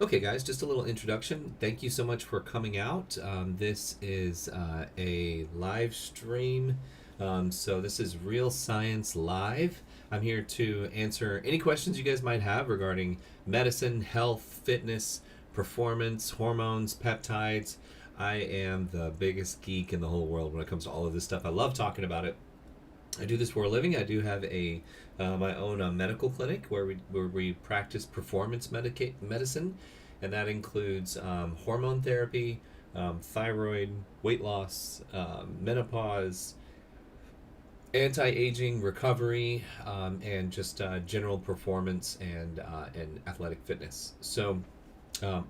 Okay, guys, just a little introduction. Thank you so much for coming out. This is a live stream. So, this is Real Science Live. I'm here to answer any questions you guys might have regarding medicine, health, fitness, performance, hormones, peptides. I am the biggest geek in the whole world when it comes to all of this stuff. I love talking about it. I do this for a living. I do have a my own medical clinic where we practice performance medicine, and that includes hormone therapy, thyroid, weight loss, menopause, anti-aging, recovery, and just general performance and athletic fitness. So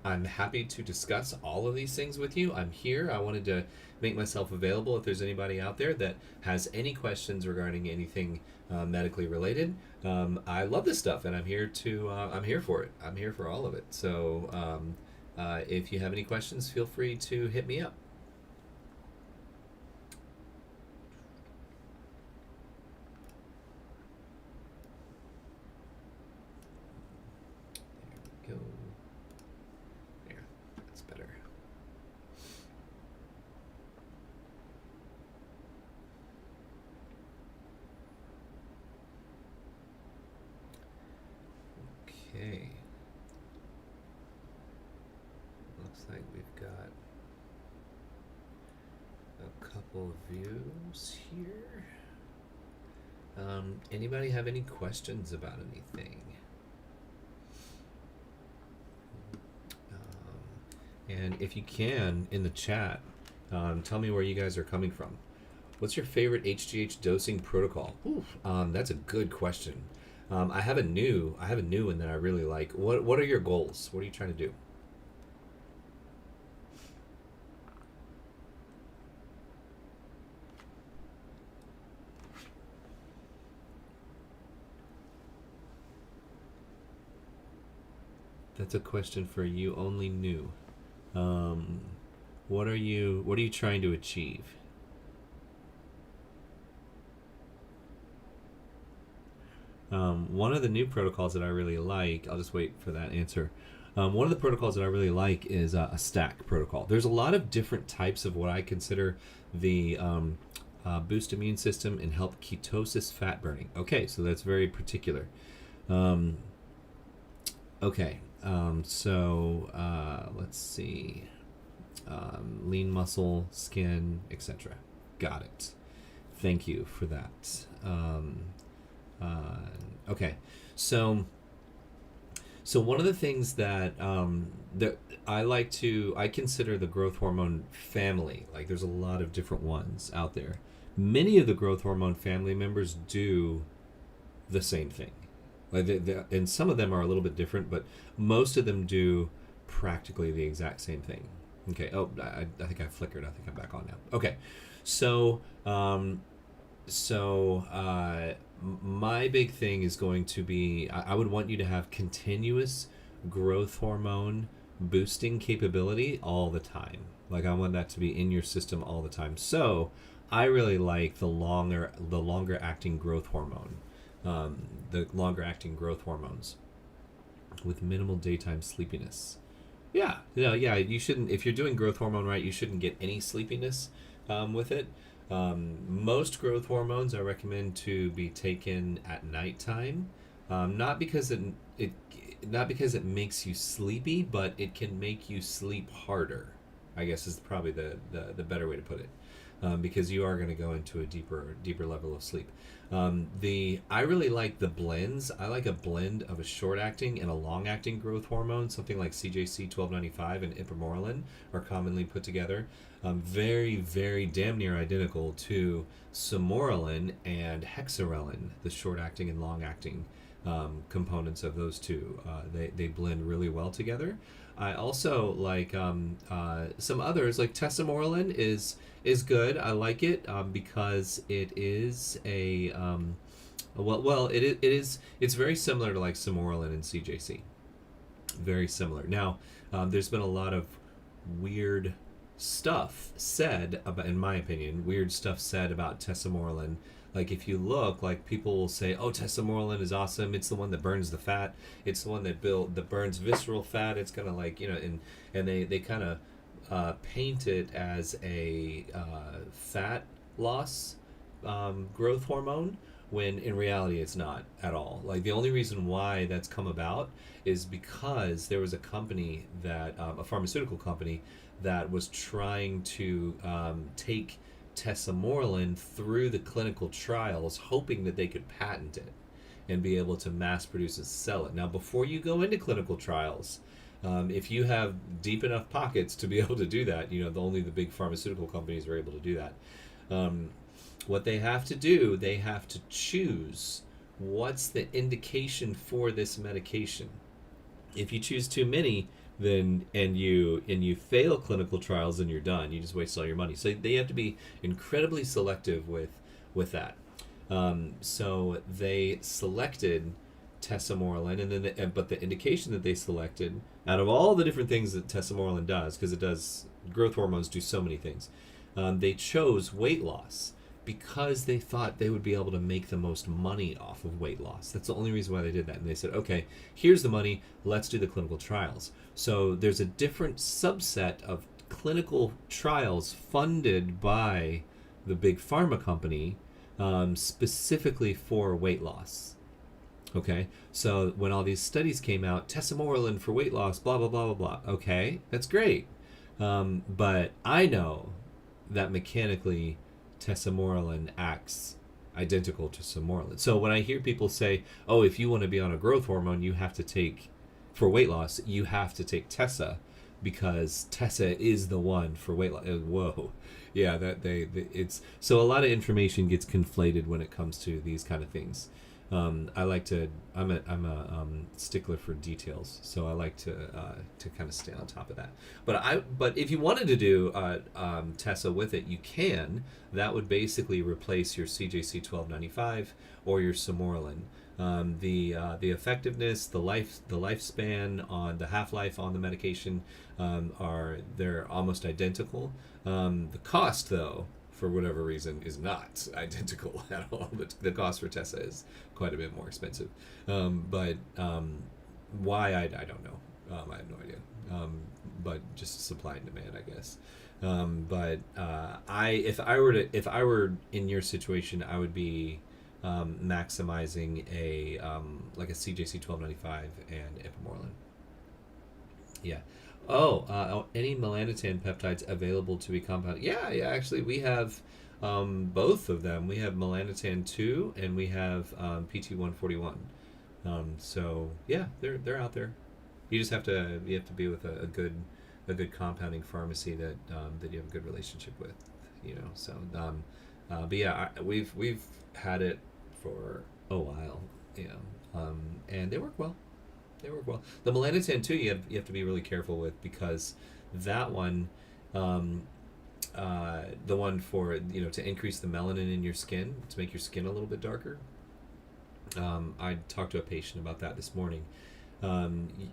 I'm happy to discuss all of these things with you. I'm here. I wanted to make myself available if there's anybody out there that has any questions regarding anything medically related. I love this stuff, and I'm here for it. I'm here for all of it. So if you have any questions, feel free to hit me up. There we go. There, that's better. Okay. Looks like we've got a couple of views here. Anybody have any questions about anything? And if you can, in the chat, tell me where you guys are coming from. What's your favorite HGH dosing protocol? Ooh, that's a good question. I have a new one that I really like. What are your goals? What are you trying to do? That's a question for you only new. Um, what are you trying to achieve? One of the new protocols that I really like, I'll just wait for that answer. One of the protocols that I really like is a stack protocol. There's a lot of different types of what I consider the boost immune system and help ketosis fat burning. Okay, so that's very particular. Um, okay, so let's see. Lean muscle, skin, etc. Got it. Thank you for that. Okay, so one of the things that I consider the growth hormone family. Like, there's a lot of different ones out there. Many of the growth hormone family members do the same thing. Like, and some of them are a little bit different, but most of them do practically the exact same thing. Okay. Oh, I think I flickered. I think I'm back on now. Okay, so my big thing is going to be I would want you to have continuous growth hormone boosting capability all the time. Like, I want that to be in your system all the time. So I really like the longer acting growth hormone, the longer acting growth hormones with minimal daytime sleepiness. Yeah, yeah. You shouldn't, if you're doing growth hormone right, you shouldn't get any sleepiness with it. Most growth hormones I recommend to be taken at nighttime, not because it makes you sleepy, but it can make you sleep harder. I guess is probably the better way to put it, because you are going to go into a deeper level of sleep. I really like the blends. I like a blend of a short acting and a long acting growth hormone. Something like CJC 1295 and ipamorelin are commonly put together. Very, very damn near identical to samorelin and hexarelin, the short acting and long acting components of those two. They blend really well together. I also like some others, like tesamorelin is good. I like it because it is a it's very similar to like samorelin and CJC. Very similar. Now, there's been a lot of weird stuff said about, in my opinion, weird stuff said about tesamorelin Like if you look, like people will say, "Oh, tesamorelin is awesome. It's the one that burns the fat. It's the one that burns visceral fat. It's gonna like and they kind of paint it as a fat loss growth hormone." When in reality it's not at all. Like the only reason why that's come about is because there was a company that a pharmaceutical company that was trying to take tesamorelin through the clinical trials, hoping that they could patent it and be able to mass produce and sell it. Now, before you go into clinical trials, if you have deep enough pockets to be able to do that, only the big pharmaceutical companies are able to do that. What they have to do, they have to choose what's the indication for this medication. If you choose too many, then and you fail clinical trials, then you're done. You just waste all your money. So they have to be incredibly selective with that. So they selected tesamorelin, and then but the indication that they selected out of all the different things that tesamorelin does, because it does growth hormones do so many things, they chose weight loss because they thought they would be able to make the most money off of weight loss. That's the only reason why they did that. And they said, okay, here's the money, let's do the clinical trials. So there's a different subset of clinical trials funded by the big pharma company, specifically for weight loss. Okay, so when all these studies came out, tesamorelin for weight loss, blah, blah, blah, blah, blah. Okay, that's great. But I know that mechanically tesamorelin acts identical to samorelin. So when I hear people say, oh, if you want to be on a growth hormone, you have to take, for weight loss, you have to take Tessa because Tessa is the one for weight loss. Whoa. Yeah, it's so a lot of information gets conflated when it comes to these kind of things. I'm a stickler for details, so I like to kind of stay on top of that. But if you wanted to do Tessa with it, you can. That would basically replace your CJC 1295 or your samorelin. The effectiveness, the lifespan on the half-life on the medication they're almost identical. The cost, though, for whatever reason, is not identical at all. The cost for Tessa is quite a bit more expensive. But why, I don't know. I have no idea. But just supply and demand, I guess. If I were in your situation, I would be maximizing like a CJC 1295 and ipamorelin. Yeah. Any melanotan peptides available to be compounded? Yeah, actually, we have both of them. We have melanotan 2 and we have PT141. So yeah, they're out there. You just have to be with a good compounding pharmacy that you have a good relationship with. So but yeah, we've had it for a while. And they work well. The melanotan too, you have to be really careful with, because that one, the one for to increase the melanin in your skin, to make your skin a little bit darker. I talked to a patient about that this morning.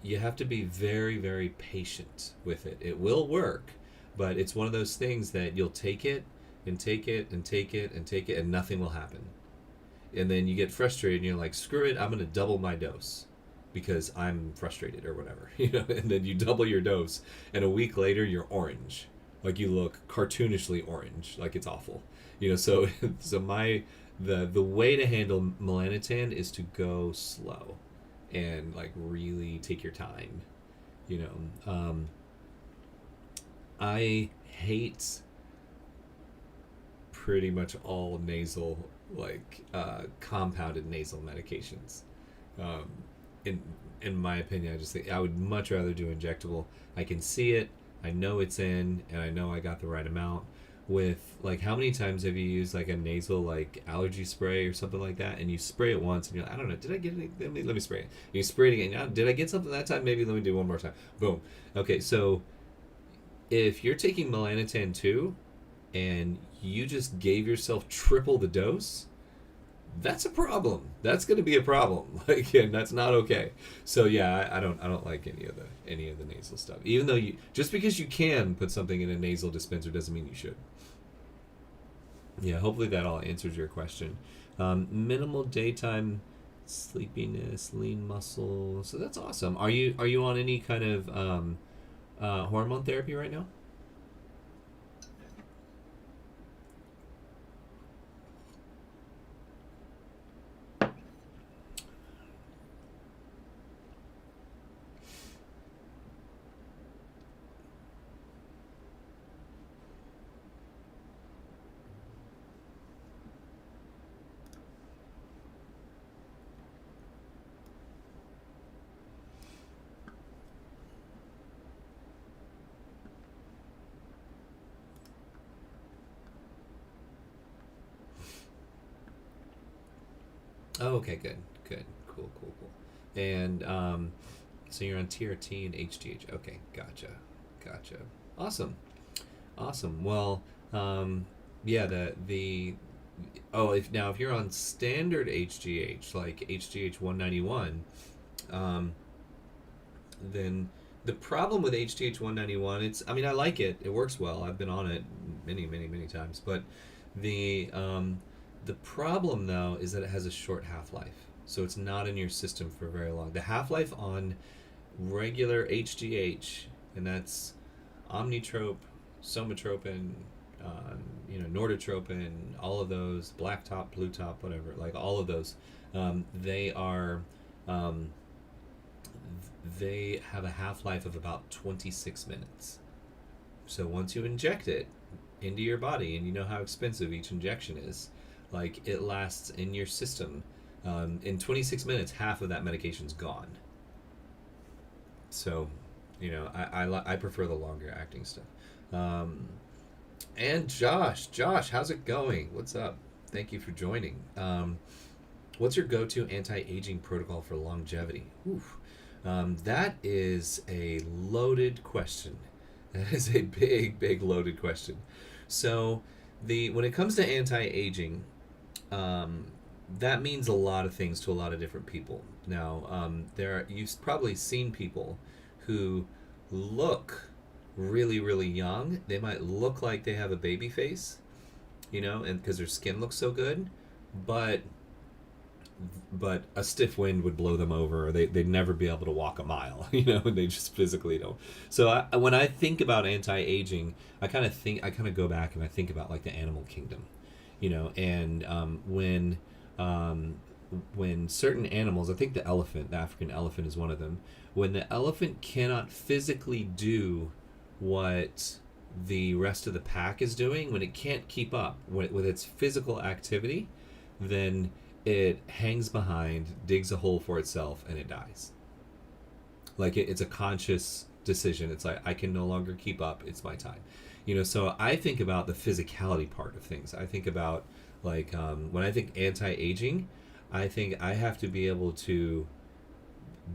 You have to be very, very patient with it. It will work, but it's one of those things that you'll take it and take it and take it and take it, and nothing will happen. And then you get frustrated and you're like, screw it, I'm going to double my dose because I'm frustrated or whatever, and then you double your dose, and a week later you're orange, like you look cartoonishly orange, like it's awful, So the way to handle melanotan is to go slow, and like really take your time, I hate pretty much all nasal, like compounded nasal medications. In my opinion, I just think I would much rather do injectable. I can see it, I know it's in, and I know I got the right amount. With like, how many times have you used like a nasal like allergy spray or something like that, and you spray it once and you're like, I don't know, did I get any? Let me spray it. You spray it again. Did I get something that time? Maybe let me do one more time. Boom. Okay, so if you're taking melanotan 2 and you just gave yourself triple the dose, that's a problem. That's going to be a problem. And that's not okay. So yeah, I don't like any of the nasal stuff. Even though just because you can put something in a nasal dispenser doesn't mean you should. Yeah, hopefully that all answers your question. Minimal daytime sleepiness, lean muscle. So that's awesome. Are you on any kind of hormone therapy right now? Oh, okay, good, good, cool, cool, cool. And so you're on TRT and HGH. Okay, gotcha, gotcha. Awesome, awesome. Well, yeah, the oh, if you're on standard HGH like HGH 191, um, then the problem with HGH 191, I mean I like it. It works well. I've been on it many times, but the um, the problem though is that it has a short half life, so it's not in your system for very long. The half life on regular HGH, and that's omnitrope, somatropin, norditropin, all of those, black top, blue top, whatever, like all of those, they are, um, they have a half life of about 26 minutes. So once you inject it into your body, and you know how expensive each injection is, like it lasts in your system. In 26 minutes, half of that medication's gone. So, I prefer the longer acting stuff. Um, and Josh, how's it going? What's up? Thank you for joining. What's your go-to anti-aging protocol for longevity? Oof. That is a loaded question. That is a big loaded question. So, the when it comes to anti-aging, um, that means a lot of things to a lot of different people. Now, you've probably seen people who look really young. They might look like they have a baby face, and because their skin looks so good, but a stiff wind would blow them over, or they'd never be able to walk a mile, and they just physically don't. So when I think about anti-aging, I kind of go back and I think about like the animal kingdom, and um, when certain animals, I think the African elephant is one of them, when the elephant cannot physically do what the rest of the pack is doing, when it can't keep up with its physical activity, then it hangs behind, digs a hole for itself, and it dies. Like it's a conscious decision. It's like I can no longer keep up. It's my time. So I think about the physicality part of things. I think about like when I think anti-aging, I think I have to be able to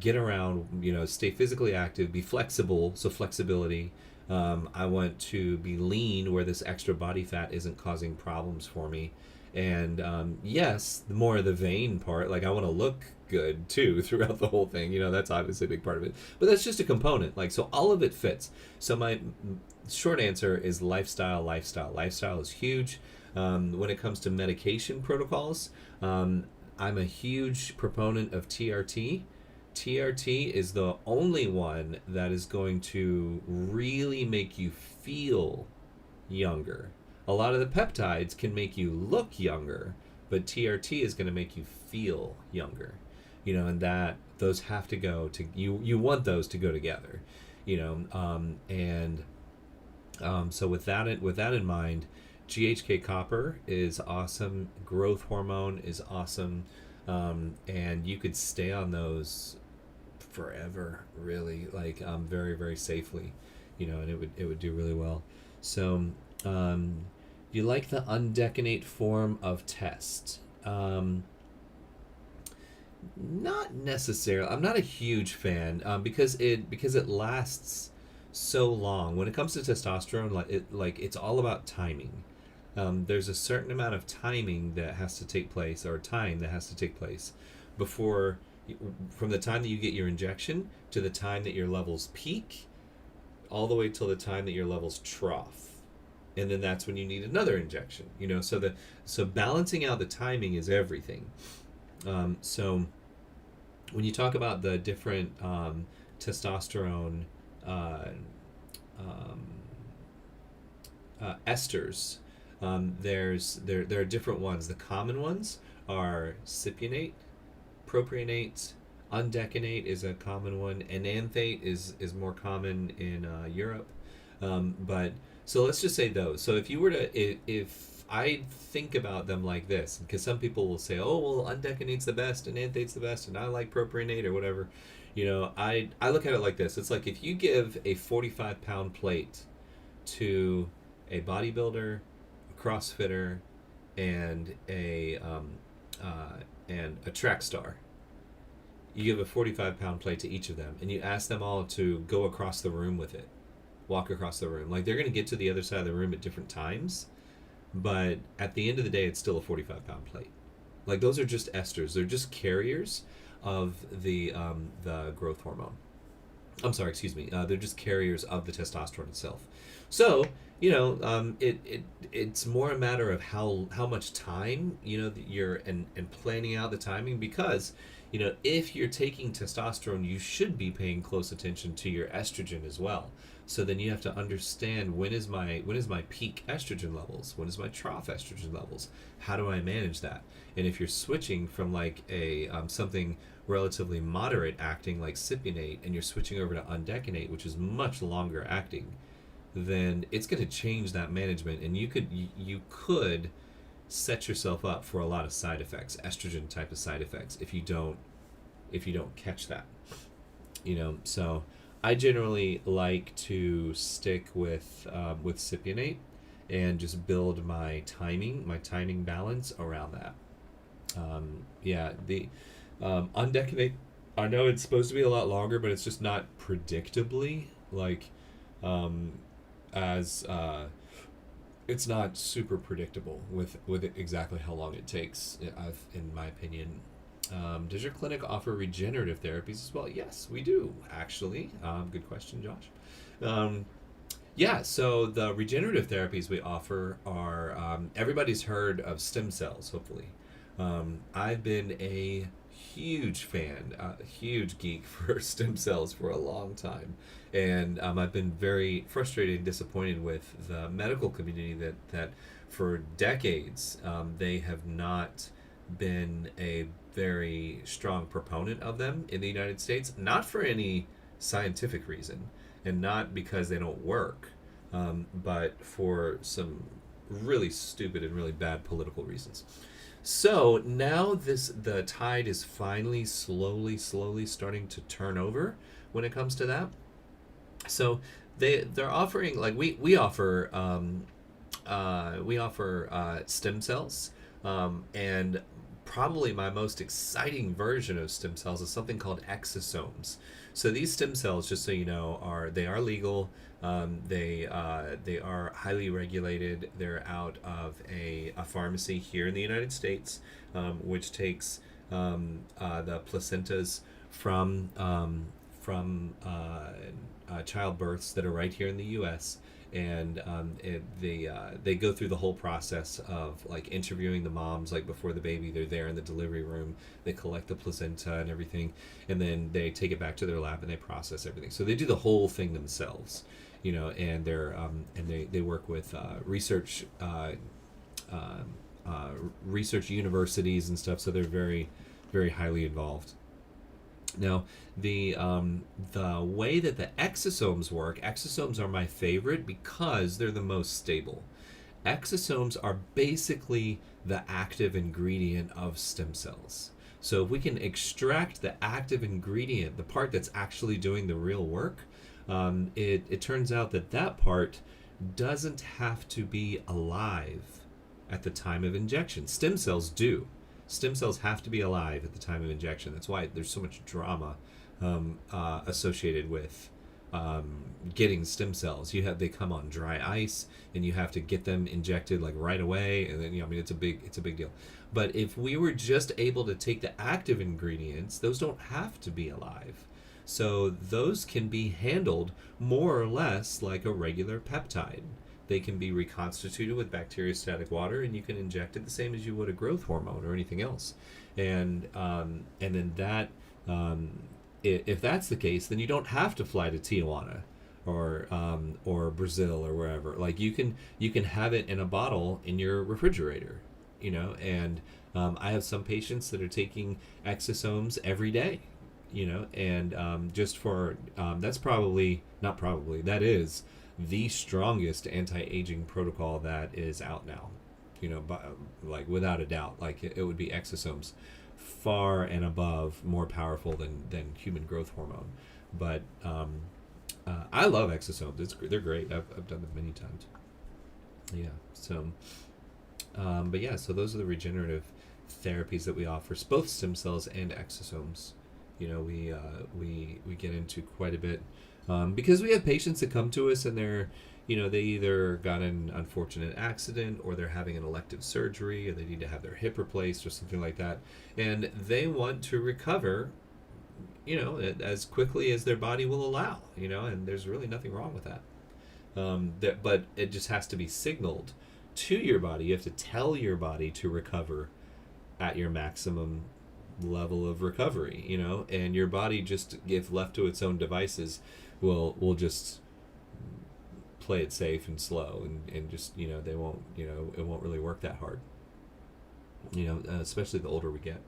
get around, stay physically active, be flexible. So flexibility. I want to be lean where this extra body fat isn't causing problems for me. And yes, the more of the vein part, like I want to look good too throughout the whole thing. That's obviously a big part of it. But that's just a component. Like, so all of it fits. So my short answer is lifestyle, lifestyle. Lifestyle is huge. When it comes to medication protocols, I'm a huge proponent of TRT. TRT is the only one that is going to really make you feel younger. A lot of the peptides can make you look younger, but TRT is going to make you feel younger. And that those have to go to you. You want those to go together, and so with that in mind, GHK copper is awesome. Growth hormone is awesome, and you could stay on those forever, really, like very safely, and it would do really well. So, you like the undecanate form of test? Not necessarily. I'm not a huge fan, because it lasts so long. When it comes to testosterone, it's all about timing. There's a certain amount of timing that has to take place, or time that has to take place before, from the time that you get your injection to the time that your levels peak, all the way till the time that your levels trough. and then that's when you need another injection. So balancing out the timing is everything. So when you talk about the different testosterone uh, um, esters, there are different ones. The common ones are cypionate, propionate, undecanate is a common one. Enanthate is more common in Europe. But so let's just say those. So if you were to, if I think about them like this, because some people will say, oh, well, undecanate's the best, enanthate's the best, and I like propionate or whatever. I look at it like this. It's like if you give a 45-pound plate to a bodybuilder, a CrossFitter, and a track star. You give a 45-pound plate to each of them, and you ask them all to go across the room with it, walk across the room. Like, they're going to get to the other side of the room at different times, but at the end of the day, it's still a 45-pound plate. Like, those are just esters. They're just carriers of the growth hormone. I'm sorry, excuse me. They're just carriers of the testosterone itself. So, it's more a matter of how much time, you're and planning out the timing, because, if you're taking testosterone, you should be paying close attention to your estrogen as well. So then you have to understand, when is my peak estrogen levels? When is my trough estrogen levels? How do I manage that? And if you're switching from like a something relatively moderate acting like cypionate, and you're switching over to undecanate, which is much longer acting, then it's going to change that management, and you could set yourself up for a lot of side effects, estrogen type of side effects, if you don't catch that. So I generally like to stick with cypionate and just build my timing balance around that. The undecanate, I know it's supposed to be a lot longer, but it's just not predictably like as it's not super predictable with exactly how long it takes. In my opinion. Does your clinic offer regenerative therapies as well? Yes, we do, actually. Good question, Josh. So the regenerative therapies we offer are, everybody's heard of stem cells, hopefully. I've been a huge fan, a huge geek for stem cells for a long time. And I've been very frustrated and disappointed with the medical community that for decades they have not been a very strong proponent of them in the United States, not for any scientific reason and not because they don't work, but for some really stupid and really bad political reasons. So now the tide is finally slowly starting to turn over when it comes to that. So they're offering, like, we offer stem cells, and probably my most exciting version of stem cells is something called exosomes. So these stem cells, just so you know, are legal. They are highly regulated. They're out of a pharmacy here in the United States, which takes the placentas from childbirths that are right here in the U.S. And they go through the whole process of like interviewing the moms, like before the baby. They're there in the delivery room. They collect the placenta and everything, and then they take it back to their lab and they process everything. So they do the whole thing themselves, and they work with research universities and stuff. So they're very, very highly involved. Now, the way that the exosomes work, exosomes are my favorite because they're the most stable. Exosomes are basically the active ingredient of stem cells. So if we can extract the active ingredient, the part that's actually doing the real work, it turns out that part doesn't have to be alive at the time of injection. Stem cells do. Stem cells have to be alive at the time of injection. That's why there's so much drama associated with getting stem cells. They come on dry ice, and you have to get them injected like right away, and then it's a big deal. But if we were just able to take the active ingredients, those don't have to be alive. So those can be handled more or less like a regular peptide. they can be reconstituted with bacteriostatic water, and you can inject it the same as you would a growth hormone or anything else. And then that, if that's the case, then you don't have to fly to Tijuana or Brazil or wherever. Like you can have it in a bottle in your refrigerator, And I have some patients that are taking exosomes every day, and just for that's probably not probably that is the strongest anti-aging protocol that is out now, like without a doubt. Like it would be exosomes, far and above more powerful than human growth hormone. But I love exosomes. They're great. I've done them many times. Yeah. So, but yeah. So those are the regenerative therapies that we offer, both stem cells and exosomes. We get into quite a bit because we have patients that come to us and they're, they either got an unfortunate accident or they're having an elective surgery or they need to have their hip replaced or something like that, and they want to recover, as quickly as their body will allow, and there's really nothing wrong with that. But it just has to be signaled to your body. You have to tell your body to recover at your maximum level of recovery, and your body, just if left to its own devices, will just play it safe and slow, and just they won't it won't really work that hard, especially the older we get.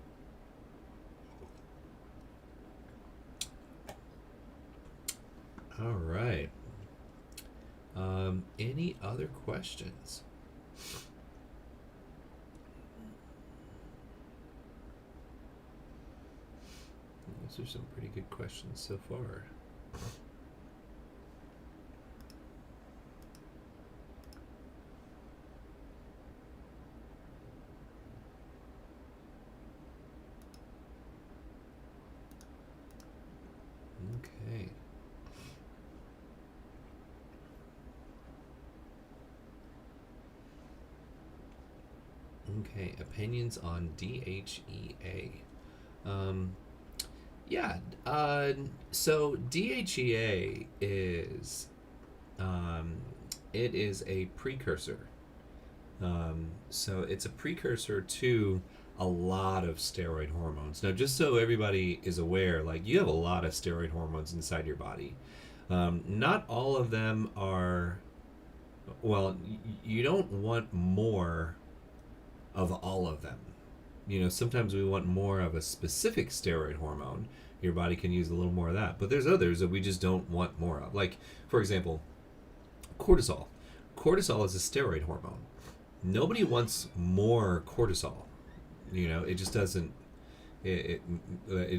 All right. Any other questions? Those are some pretty good questions so far. Okay. Okay, opinions on DHEA. Yeah, so DHEA is, it is a precursor. So it's a precursor to a lot of steroid hormones. Now, just so everybody is aware, like you have a lot of steroid hormones inside your body. Not all of them are, well, you don't want more of all of them. Sometimes we want more of a specific steroid hormone. Your body can use a little more of that. But there's others that we just don't want more of. Like, for example, cortisol. Cortisol is a steroid hormone. Nobody wants more cortisol. It just doesn't, it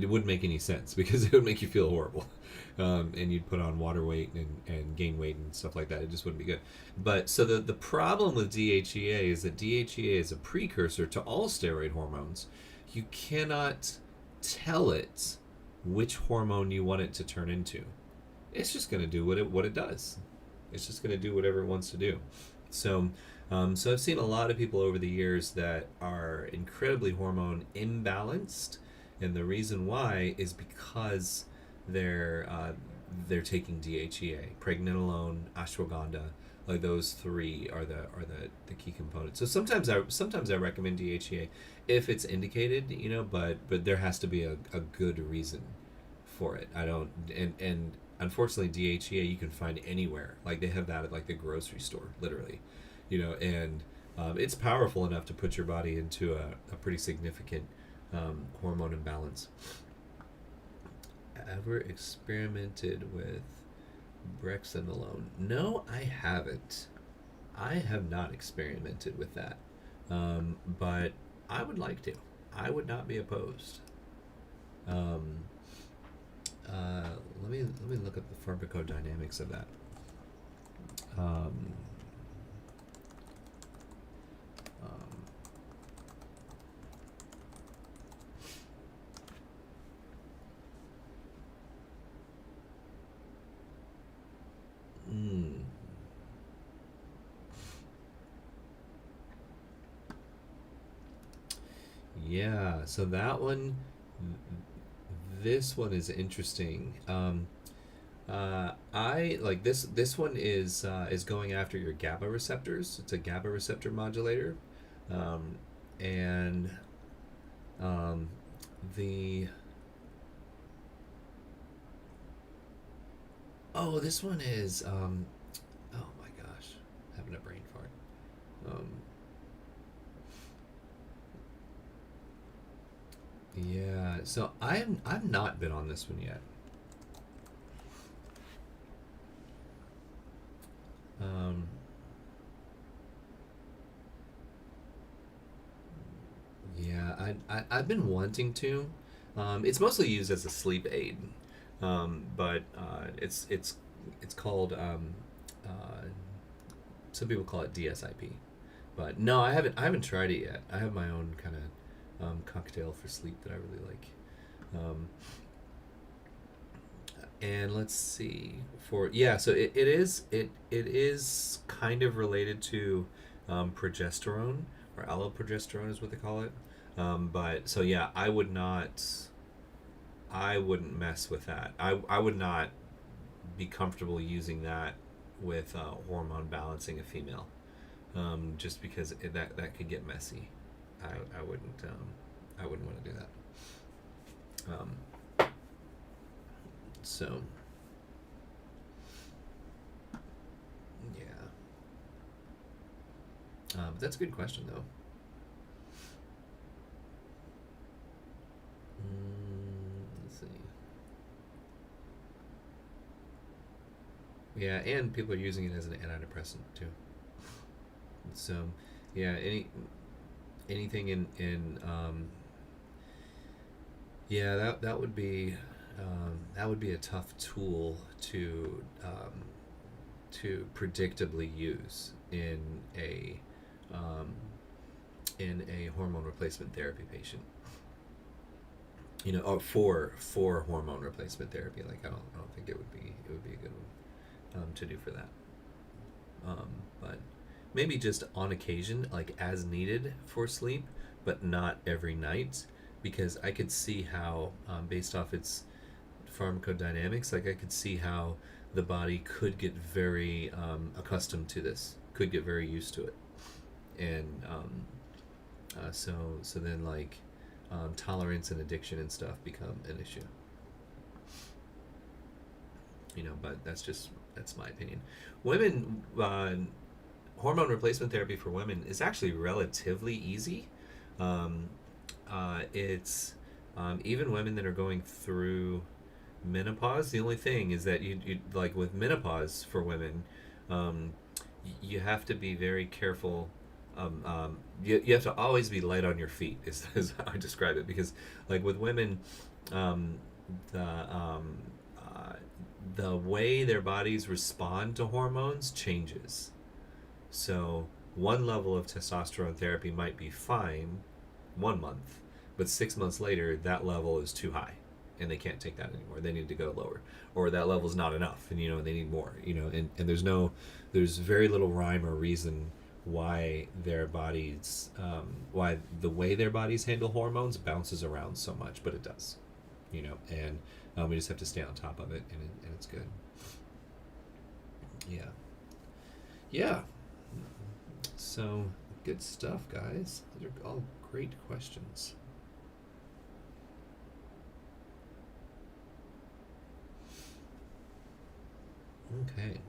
wouldn't make any sense because it would make you feel horrible. And you'd put on water weight and gain weight and stuff like that. It just wouldn't be good. But so the problem with DHEA is that DHEA is a precursor to all steroid hormones. You cannot tell it which hormone you want it to turn into. It's just going to do what it does. It's just going to do whatever it wants to do. So I've seen a lot of people over the years that are incredibly hormone imbalanced, and the reason why is because they're taking DHEA, pregnenolone, ashwagandha. Like those three are the key components. So sometimes I recommend DHEA if it's indicated, but there has to be a good reason for it. I don't and unfortunately DHEA you can find anywhere. Like they have that at like the grocery store, literally. And it's powerful enough to put your body into a pretty significant hormone imbalance. Ever experimented with brexanolone? No, I haven't. I have not experimented with that, but I would like to. I would not be opposed. Let me look up the pharmacodynamics of that. Yeah, so that one, this one is interesting. I like this one is going after your GABA receptors. It's a GABA receptor modulator, um, and um, the this one is oh my gosh, having a brain fart. Um, yeah, so I've not been on this one yet. Um, yeah, I've been wanting to. It's mostly used as a sleep aid, but it's called uh, some people call it DSIP, but no, I haven't tried it yet. I have my own kind of cocktail for sleep that I really like. Um, and let's see for yeah, so it is kind of related to progesterone or alloprogesterone is what they call it. But so yeah, I wouldn't mess with that. I would not be comfortable using that with hormone balancing a female, just because that could get messy. I wouldn't want to do that. So yeah, but that's a good question though. Let's see. Yeah, and people are using it as an antidepressant too. So yeah, anything in yeah, that would be a tough tool to predictably use um, in a hormone replacement therapy patient. For hormone replacement therapy, like I don't think it would be a good one to do for that. But maybe just on occasion, like as needed for sleep, but not every night, because I could see how, based off its pharmacodynamics, like I could see how the body could get very accustomed to this, could get very used to it, and so then like tolerance and addiction and stuff become an issue. But that's my opinion. Women, hormone replacement therapy for women is actually relatively easy. Um, it's even women that are going through menopause. The only thing is that you like with menopause for women, um, you have to be very careful. You have to always be light on your feet is how I describe it, because like with women, um, the uh, the way their bodies respond to hormones changes. So one level of testosterone therapy might be fine 1 month, but 6 months later that level is too high, and they can't take that anymore. They need to go lower, or that level's not enough, and they need more. And there's very little rhyme or reason why their bodies, why the way their bodies handle hormones bounces around so much, but it does. And we just have to stay on top of it, and it's good. Yeah, yeah. So good stuff, guys. Those are all great questions. Okay.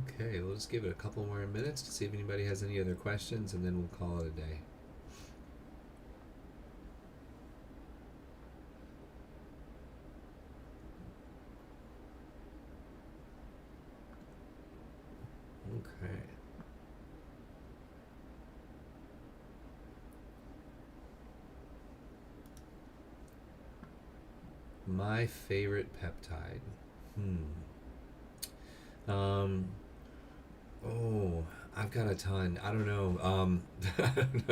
Okay, we'll just give it a couple more minutes to see if anybody has any other questions, and then we'll call it a day. Okay. My favorite peptide. Hmm. Um. Oh, I've got a ton. I don't know. I don't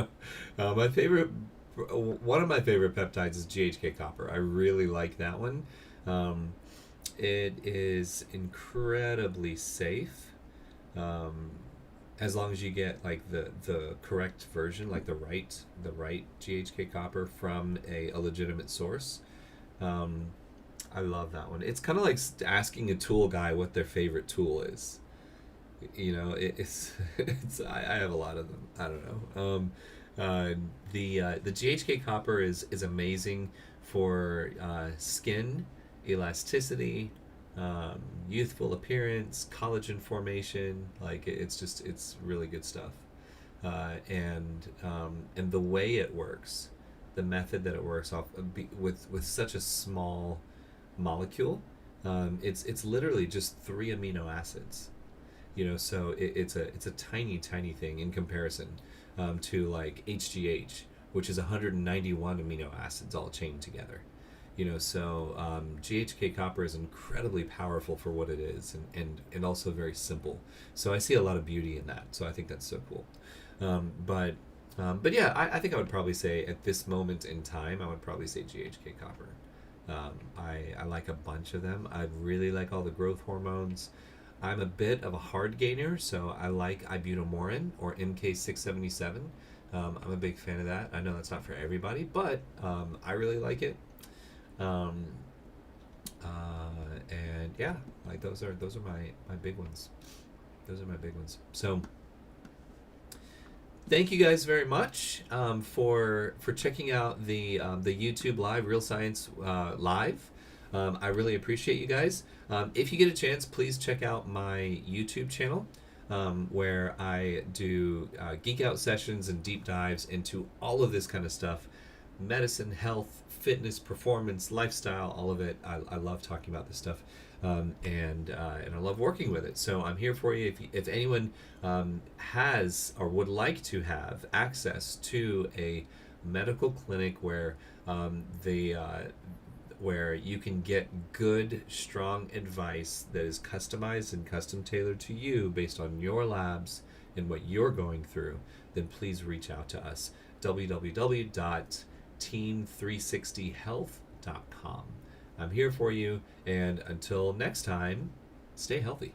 know. My favorite. One of my favorite peptides is GHK copper. I really like that one. Um, it is incredibly safe. Um, as long as you get like the correct version, like the right GHK copper from a legitimate source. Um, I love that one. It's kind of like asking a tool guy what their favorite tool is. I have a lot of them. I don't know. Uh, the GHK copper is amazing for skin elasticity, youthful appearance, collagen formation. Like it's really good stuff. And the way it works, the method that it works off with such a small molecule, it's literally just three amino acids. So it's a tiny thing in comparison to like HGH, which is 191 amino acids all chained together. So GHK copper is incredibly powerful for what it is, and also very simple. So I see a lot of beauty in that. So I think that's so cool. But yeah, I think I would probably say at this moment in time, I would probably say GHK copper. I like a bunch of them. I really like all the growth hormones. I'm a bit of a hard gainer, so I like ibutamorin or MK677. I'm a big fan of that. I know that's not for everybody, but I really like it. Um, and yeah, like those are my big ones. Those are my big ones. So thank you guys very much for checking out the YouTube live, Real Science Live. I really appreciate you guys. If you get a chance, please check out my YouTube channel where I do geek-out sessions and deep dives into all of this kind of stuff: medicine, health, fitness, performance, lifestyle, all of it. I love talking about this stuff. And I love working with it. So I'm here for you. If anyone has or would like to have access to a medical clinic where you can get good, strong advice that is customized and custom tailored to you based on your labs and what you're going through, then please reach out to us. www.team360health.com. I'm here for you, and until next time, stay healthy.